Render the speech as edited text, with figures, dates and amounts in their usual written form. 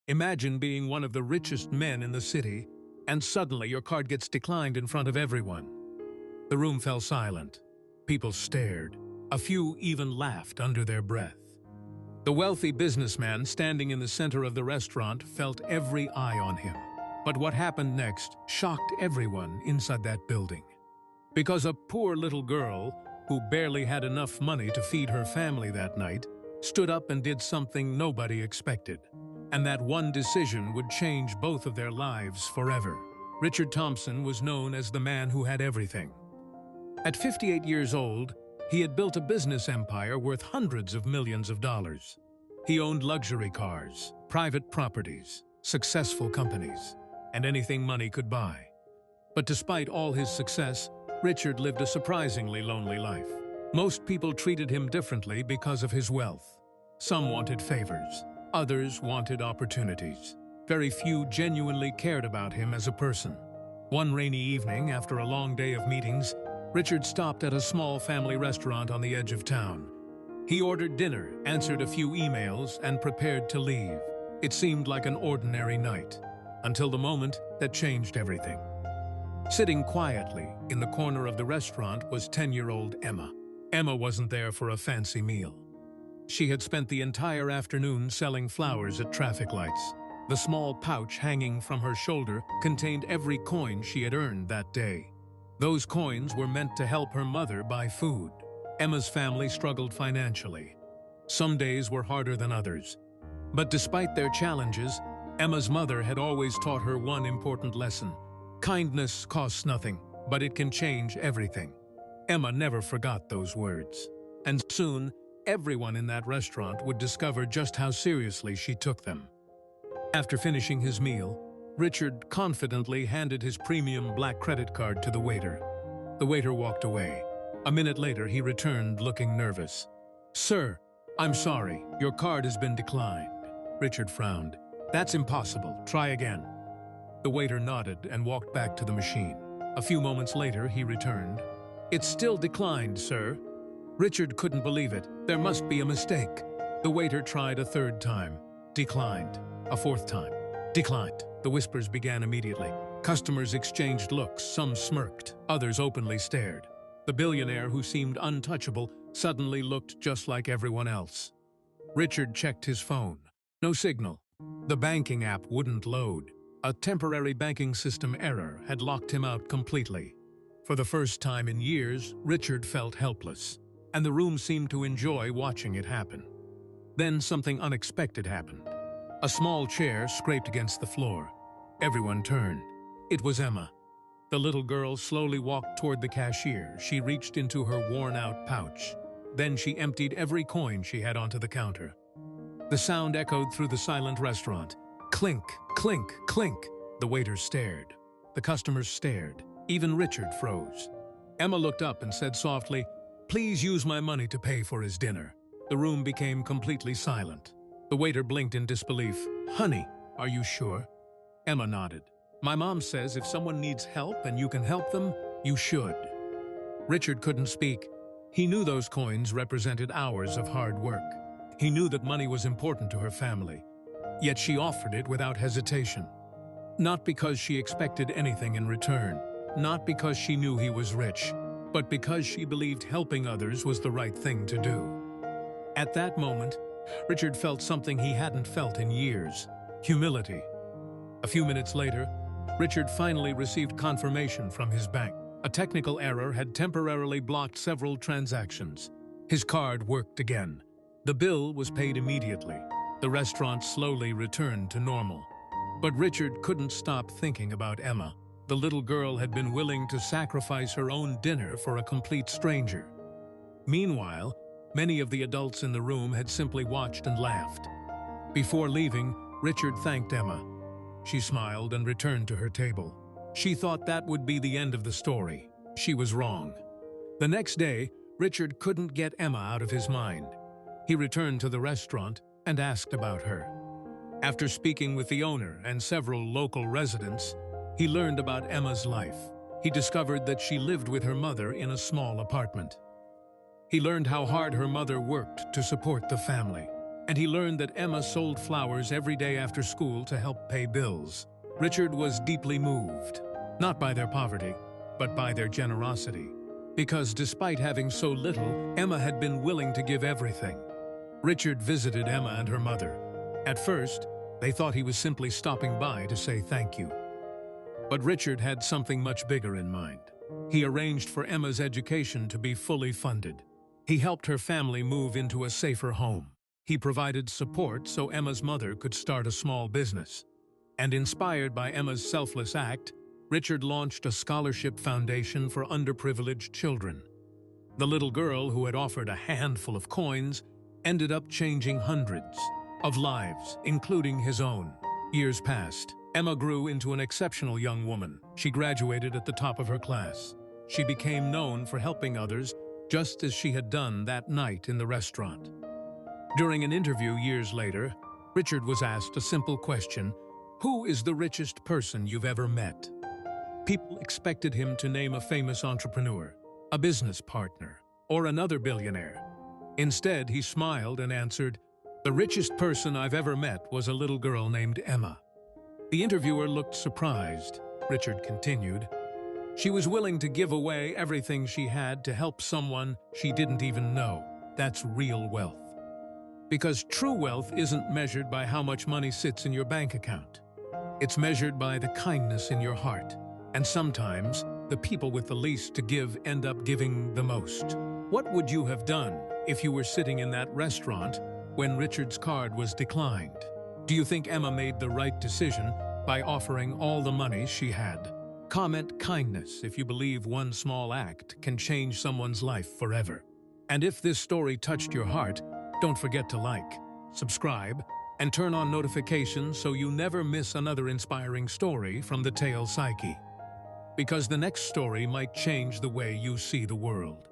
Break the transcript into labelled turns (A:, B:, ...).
A: Imagine being one of the richest men in the city, and suddenly your card gets declined in front of everyone. The room fell silent. People stared. A few even laughed under their breath. The wealthy businessman standing in the center of the restaurant felt every eye on him. But what happened next shocked everyone inside that building. Because a poor little girl, who barely had enough money to feed her family that night, stood up and did something nobody expected. And that one decision would change both of their lives forever. Richard Thompson was known as the man who had everything. At 58 years old, he had built a business empire worth hundreds of millions of dollars. He owned luxury cars, private properties, successful companies, and anything money could buy. But despite all his success, Richard lived a surprisingly lonely life. Most people treated him differently because of his wealth. Some wanted favors. Others wanted opportunities. Very few genuinely cared about him as a person. One rainy evening, after a long day of meetings, Richard stopped at a small family restaurant on the edge of town. He ordered dinner, answered a few emails, and prepared to leave. It seemed like an ordinary night, until the moment that changed everything. Sitting quietly in the corner of the restaurant was 10-year-old Emma. Emma wasn't there for a fancy meal. She had spent the entire afternoon selling flowers at traffic lights. The small pouch hanging from her shoulder contained every coin she had earned that day. Those coins were meant to help her mother buy food. Emma's family struggled financially. Some days were harder than others. But despite their challenges, Emma's mother had always taught her one important lesson. Kindness costs nothing, but it can change everything. Emma never forgot those words. And soon, everyone in that restaurant would discover just how seriously she took them. After finishing his meal, Richard confidently handed his premium black credit card to the waiter. The waiter walked away. A minute later, he returned looking nervous. "Sir, I'm sorry, your card has been declined." Richard frowned. "That's impossible. Try again." The waiter nodded and walked back to the machine. A few moments later, he returned. "It's still declined, sir." Richard couldn't believe it. There must be a mistake. The waiter tried a third time. Declined. A fourth time. Declined. The whispers began immediately. Customers exchanged looks. Some smirked. Others openly stared. The billionaire, who seemed untouchable, suddenly looked just like everyone else. Richard checked his phone. No signal. The banking app wouldn't load. A temporary banking system error had locked him out completely. For the first time in years, Richard felt helpless, and the room seemed to enjoy watching it happen. Then something unexpected happened. A small chair scraped against the floor. Everyone turned. It was Emma. The little girl slowly walked toward the cashier. She reached into her worn-out pouch. Then she emptied every coin she had onto the counter. The sound echoed through the silent restaurant. Clink, clink, clink. The waiters stared. The customers stared. Even Richard froze. Emma looked up and said softly, "Please use my money to pay for his dinner." The room became completely silent. The waiter blinked in disbelief. "Honey, are you sure?" Emma nodded. "My mom says if someone needs help and you can help them, you should." Richard couldn't speak. He knew those coins represented hours of hard work. He knew that money was important to her family. Yet she offered it without hesitation. Not because she expected anything in return. Not because she knew he was rich. But because she believed helping others was the right thing to do. At that moment, Richard felt something he hadn't felt in years. Humility. A few minutes later, Richard finally received confirmation from his bank. A technical error had temporarily blocked several transactions. His card worked again. The bill was paid immediately. The restaurant slowly returned to normal. But Richard couldn't stop thinking about Emma. The little girl had been willing to sacrifice her own dinner for a complete stranger. Meanwhile, many of the adults in the room had simply watched and laughed. Before leaving, Richard thanked Emma. She smiled and returned to her table. She thought that would be the end of the story. She was wrong. The next day, Richard couldn't get Emma out of his mind. He returned to the restaurant and asked about her. After speaking with the owner and several local residents, he learned about Emma's life. He discovered that she lived with her mother in a small apartment. He learned how hard her mother worked to support the family. and he learned that Emma sold flowers every day after school to help pay bills. Richard was deeply moved, not by their poverty, but by their generosity. Because despite having so little, Emma had been willing to give everything. Richard visited Emma and her mother. At first, they thought he was simply stopping by to say thank you. But Richard had something much bigger in mind. He arranged for Emma's education to be fully funded. He helped her family move into a safer home. He provided support so Emma's mother could start a small business. And inspired by Emma's selfless act, Richard launched a scholarship foundation for underprivileged children. The little girl who had offered a handful of coins ended up changing hundreds of lives, including his own. Years passed. Emma grew into an exceptional young woman. She graduated at the top of her class. She became known for helping others, just as she had done that night in the restaurant. During an interview years later, Richard was asked a simple question: who is the richest person you've ever met? People expected him to name a famous entrepreneur, a business partner, or another billionaire. Instead, he smiled and answered, "The richest person I've ever met was a little girl named Emma." The interviewer looked surprised. Richard continued, "She was willing to give away everything she had to help someone she didn't even know. That's real wealth." Because true wealth isn't measured by how much money sits in your bank account. It's measured by the kindness in your heart. And sometimes, the people with the least to give end up giving the most. What would you have done if you were sitting in that restaurant when Richard's card was declined? Do you think Emma made the right decision by offering all the money she had? Comment kindness if you believe one small act can change someone's life forever. And if this story touched your heart, don't forget to like, subscribe, and turn on notifications so you never miss another inspiring story from the tale Psyche. Because the next story might change the way you see the world.